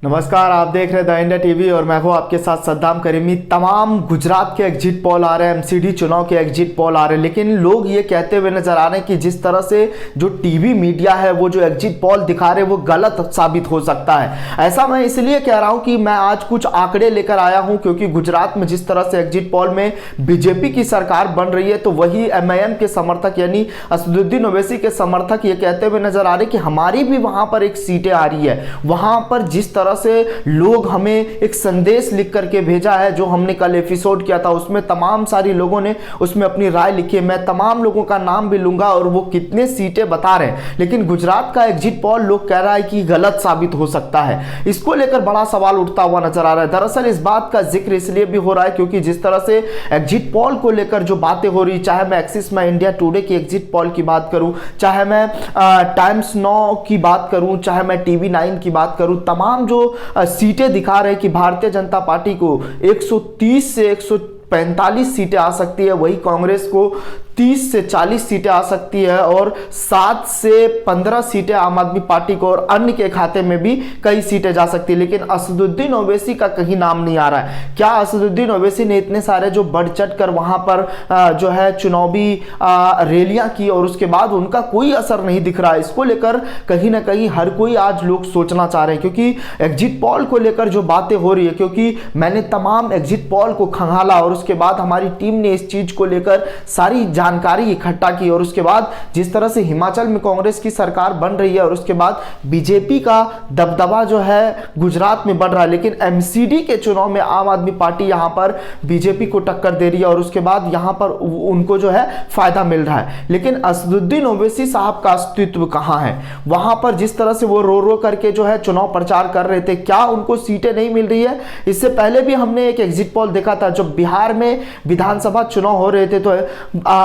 नमस्कार, आप देख रहे हैं द इंडिया टीवी और मैं हूं आपके साथ सद्दाम करीमी। तमाम गुजरात के एग्जिट पोल आ रहे हैं, एमसीडी चुनाव के एग्जिट पोल आ रहे हैं, लेकिन लोग ये कहते हुए नजर आ रहे हैं कि जिस तरह से जो टीवी मीडिया है वो जो एग्जिट पोल दिखा रहे हैं वो गलत साबित हो सकता है। ऐसा मैं इसलिए कह रहा हूं कि मैं आज कुछ आंकड़े लेकर आया हूं, क्योंकि गुजरात में जिस तरह से एग्जिट पोल में बीजेपी की सरकार बन रही है, तो वही एमआईएम के समर्थक यानी असदुद्दीन ओवैसी के समर्थक ये कहते हुए नजर आ रहे हैं कि हमारी भी वहां पर एक सीटें आ रही है। वहां पर जिस तरह से लोग हमें एक संदेश लिख करके भेजा है, जो हमने कल एपिसोड किया था उसमें तमाम सारी लोगों ने उसमें अपनी राय लिखी है। मैं तमाम लोगों का नाम भी लूंगा और वो कितने सीटें बता रहे हैं, लेकिन गुजरात का एग्जिट पोल लोग कह रहा है कि गलत साबित हो सकता है। इसको लेकर बड़ा सवाल उठता हुआ नजर आ रहा है। दरअसल इस बात का जिक्र इसलिए भी हो रहा है क्योंकि जिस तरह से एग्जिट पोल को लेकर जो बातें हो रही, चाहे मैं एक्सिस में इंडिया टुडे की एग्जिट पोल की बात करूं, चाहे मैं टाइम्स नाउ की बात करूं, चाहे मैं टीवी 9 की बात करूं, तमाम जो सीटें दिखा रहे हैं कि भारतीय जनता पार्टी को 130 से 145 सीटें आ सकती है, वही कांग्रेस को 30 से 40 सीटें आ सकती है और 7 से 15 सीटें आम आदमी पार्टी को और अन्य के खाते में भी कई सीटें जा सकती है। लेकिन असदुद्दीन ओवैसी का कहीं नाम नहीं आ रहा है। क्या असदुद्दीन ओवैसी ने इतने सारे जो बढ़ चढ़ कर वहां पर जो है चुनावी रैलियां की और उसके बाद उनका कोई असर नहीं दिख रहा है? इसको लेकर कहीं ना कहीं हर कोई आज लोग सोचना चाह रहे हैं, क्योंकि एग्जिट पोल को लेकर जो बातें हो रही है, क्योंकि मैंने तमाम एग्जिट पोल को खंगाला और उसके बाद हमारी टीम ने इस चीज को लेकर सारी जानकारी इकट्ठा की और उसके बाद जिस तरह से हिमाचल में कांग्रेस की सरकार बन रही है और उसके बाद बीजेपी का दबदबा जो है गुजरात में बढ़ रहा है, लेकिन एमसीडी के चुनाव में आम आदमी पार्टी यहां पर बीजेपी को टक्कर दे रही है और उसके बाद यहां पर उनको जो है फायदा मिल रहा है। लेकिन असदुद्दीन ओवैसी साहब का अस्तित्व कहां है? वहां पर जिस तरह से वो रो रो करके जो है चुनाव प्रचार कर रहे थे, क्या उनको सीटें नहीं मिल रही है? इससे पहले भी हमने एक एग्जिट पोल देखा था, जब बिहार में विधानसभा चुनाव हो रहे थे तो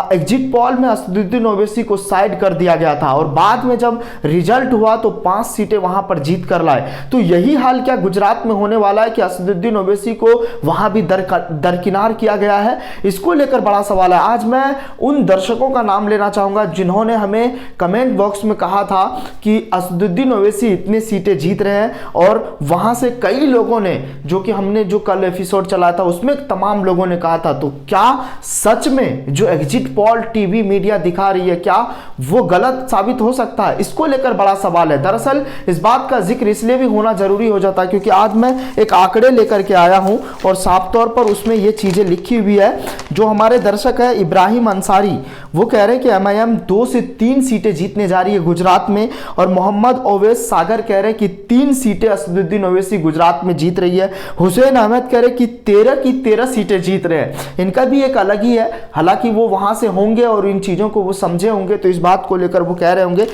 एग्जिट पोल में असदुद्दीन ओवैसी को साइड कर दिया गया था और बाद में जब रिजल्ट हुआ तो 5 सीटें वहां पर जीत कर लाए। तो यही हाल क्या गुजरात में होने वाला है कि असदुद्दीन ओवैसी को वहां भी दरकिनार किया गया है? इसको लेकर बड़ा सवाल है। आज मैं उन दर्शकों का नाम लेना चाहूंगा जिन्होंने हमें कमेंट बॉक्स में कहा था कि असदुद्दीन ओवैसी इतनी सीटें जीत रहे हैं, और वहां से कई लोगों ने, जो कि हमने जो कल एपिसोड चलाया था उसमें तमाम लोगों ने कहा था। तो क्या सच में जो एग्जिट पोल टीवी मीडिया दिखा रही है, क्या वो गलत साबित हो सकता है? इसको लेकर बड़ा सवाल है। दरअसल इस बात का जिक्र इसलिए भी होना जरूरी हो जाता है क्योंकि आज मैं एक आंकड़े लेकर के आया हूं और साफ तौर पर उसमें ये चीजें लिखी हुई है। जो हमारे दर्शक है इब्राहिम अंसारी, वो कह रहे हैं कि एमआईएम 2 से 3 सीटें जीतने जा रही है गुजरात में, और मोहम्मद ओवैस सागर कह रहे हैं कि 3 सीटें असदुद्दीन ओवैसी गुजरात में जीत रही है। हुसैन अहमद कह रहे हैं कि 13 की 13 सीटें जीत रहे हैं। इनका भी एक अलग ही है, हालांकि वो वहां से होंगे और इन चीजों को वो समझे होंगे, तो इस बात को लेकर वो कह रहे होंगे।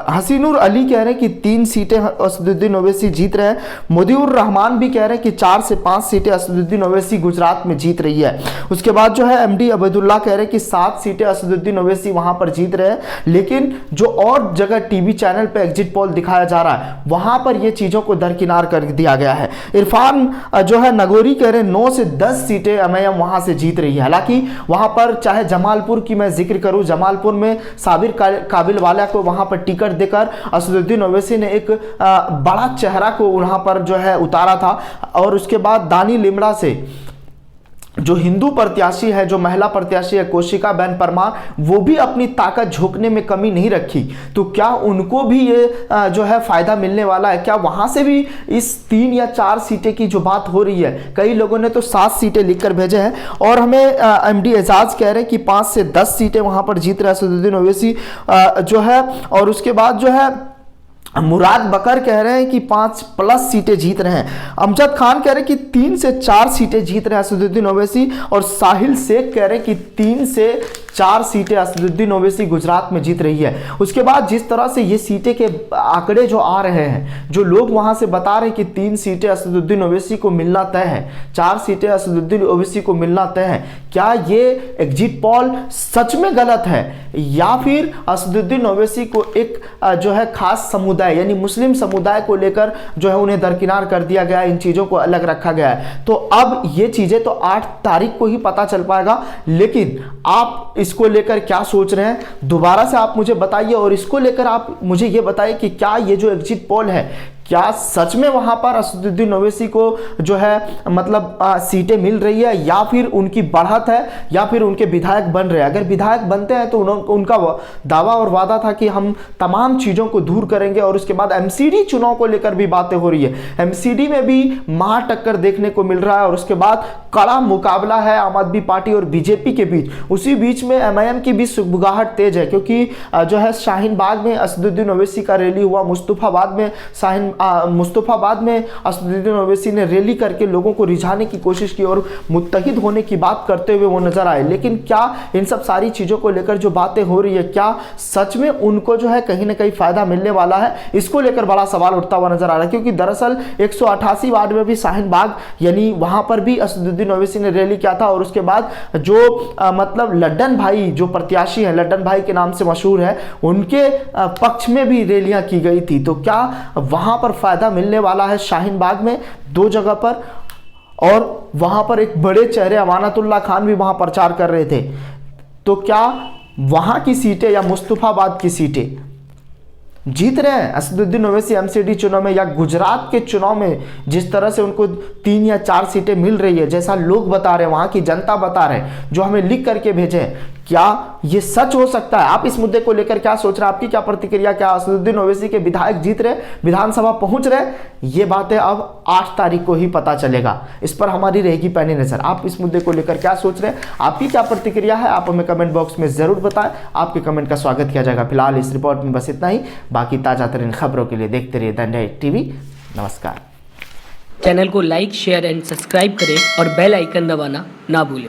हसीनुर अली कह रहे हैं कि 3 सीटें असदुद्दीन ओवैसी जीत रहे हैं। मुदीउर रहमान भी कह रहे हैं कि 4 से 5 सीटें असदुद्दीन ओवैसी गुजरात में जीत रही है। उसके बाद जो है एमडी अबैदुल्ला कह रहे हैं कि 7 सीटें असदुद्दीन ओवैसी वहां पर जीत रहे हैं। लेकिन जो और जगह टीवी चैनल पे एग्जिट पोल दिखाया जा रहा है वहां पर ये चीजों को दरकिनार कर दिया गया है। इरफान जो है नगोरी कह रहे हैं 9 से 10 सीटें एमआईएम वहां से जीत रही है। हालांकि वहां पर चाहे जमालपुर की मैं जिक्र करूं, जमालपुर में साबिर काबिलवाला को वहां पर टिकट देकर असदुद्दीन ओवैसी ने एक बड़ा चेहरा को वहां पर जो है उतारा था, और उसके बाद दानी लिमड़ा से जो हिंदू प्रत्याशी है, जो महिला प्रत्याशी है कोशिका बहन परमार, वो भी अपनी ताकत झोंकने में कमी नहीं रखी। तो क्या उनको भी ये जो है फायदा मिलने वाला है? क्या वहां से भी इस 3 या 4 सीटें की जो बात हो रही है, कई लोगों ने तो 7 सीटें लिखकर भेजे हैं, और हमें एमडी एजाज कह रहे हैं कि 5 से 10 सीटें वहां पर जीत रहे हैं असदुद्दीन ओवैसी जो है। और उसके बाद जो है मुराद बकर कह रहे हैं कि 5+ सीटें जीत रहे हैं। अमजद खान कह रहे हैं कि 3 से 4 सीटें जीत रहे हैं असदुद्दीन ओवैसी, और साहिल शेख कह रहे हैं कि 3 से 4 सीटें असदुद्दीन ओवैसी गुजरात में जीत रही है। उसके बाद जिस तरह से ये सीटें के आंकड़े जो आ रहे हैं, जो लोग वहां से बता रहे हैं कि 3 सीटें असदुद्दीन ओवैसी को मिलना तय है, 4 सीटें असदुद्दीन ओवैसी को मिलना तय है, क्या ये एग्जिट पोल सच में गलत है या फिर असदुद्दीन ओवैसी को एक जो है खास समुदाय यानी मुस्लिम समुदाय को लेकर जो है उन्हें दरकिनार कर दिया गया है, इन चीजों को अलग रखा गया है? तो अब ये चीजें तो 8 तारीख को ही पता चल पाएगा, लेकिन आप इसको लेकर क्या सोच रहे हैं दोबारा से आप मुझे बताइए। और इसको लेकर आप मुझे ये बताइए कि क्या ये जो एग्जिट पोल है, क्या सच में वहां पर असदुद्दीन ओवैसी को जो है मतलब सीटें मिल रही है, या फिर उनकी बढ़त है, या फिर उनके विधायक बन रहे हैं। अगर विधायक बनते हैं तो उनका दावा और वादा था कि हम तमाम चीजों को दूर करेंगे। और उसके बाद एमसीडी चुनाव को लेकर भी बातें हो रही है, एमसीडी में भी महा टक्कर देखने को मिल रहा है। और उसके बाद कड़ा मुकाबला है आम आदमी पार्टी और बीजेपी के बीच। उसी बीच में एमआईएम की भी सुगबुगाहट तेज है, क्योंकि जो है शाहीन बाग में असदुद्दीन ओवैसी का रैली हुआ, मुस्तफाबाद में असदुद्दीन ओवैसी ने रैली करके लोगों को रिझाने की कोशिश की और मुत्तहिद होने की बात करते हुए वो नजर आए। लेकिन क्या इन सब सारी चीजों को लेकर जो बातें हो रही है, क्या सच में उनको जो है कहीं ना कहीं फायदा मिलने वाला है, इसको लेकर बड़ा सवाल उठता हुआ नजर आ रहा है। क्योंकि दरअसल 188 वार्ड में भी शाहीन बाग यानी वहां पर भी असदुद्दीन ओवैसी ने रैली किया था। और उसके बाद जो मतलब लड्डन भाई जो प्रत्याशी हैं, लड्डन भाई के नाम से मशहूर है, उनके पक्ष में भी रैलियां की गई थी। तो क्या वहां पर फायदा मिलने वाला है शाहीन बाग में 2 जगह पर? और वहां पर एक बड़े चेहरे अमानतुल्लाह खान भी वहां प्रचार कर रहे थे। तो क्या वहां की सीटें या मुस्तफाबाद की सीटें जीत रहे हैं असदुद्दीन ओवैसी एमसीडी चुनाव में, या गुजरात के चुनाव में जिस तरह से उनको 3 या 4 सीटें मिल रही है, जैसा लोग बता रहे हैं, वहां की जनता बता रहे हैं, जो हमें लिख करके भेजे हैं, क्या ये सच हो सकता है? आप इस मुद्दे को लेकर क्या सोच रहे हैं? आपकी क्या प्रतिक्रिया? क्या असदुद्दीन ओवैसी के विधायक जीत रहे, विधानसभा पहुंच रहे? ये बातें अब 8 तारीख को ही पता चलेगा, इस पर हमारी रहेगी पैनी नजर। आप इस मुद्दे को लेकर क्या सोच रहे हैं? आपकी क्या प्रतिक्रिया है? आप हमें कमेंट बॉक्स में जरूर बताएं, आपके कमेंट का स्वागत किया जाएगा। फिलहाल इस रिपोर्ट में बस इतना ही। बाकी ताजा तरीन खबरों के लिए देखते रहिए द इंडिया टीवी। नमस्कार। चैनल को लाइक, शेयर एंड सब्सक्राइब करें और बेल आइकन दबाना ना भूलें।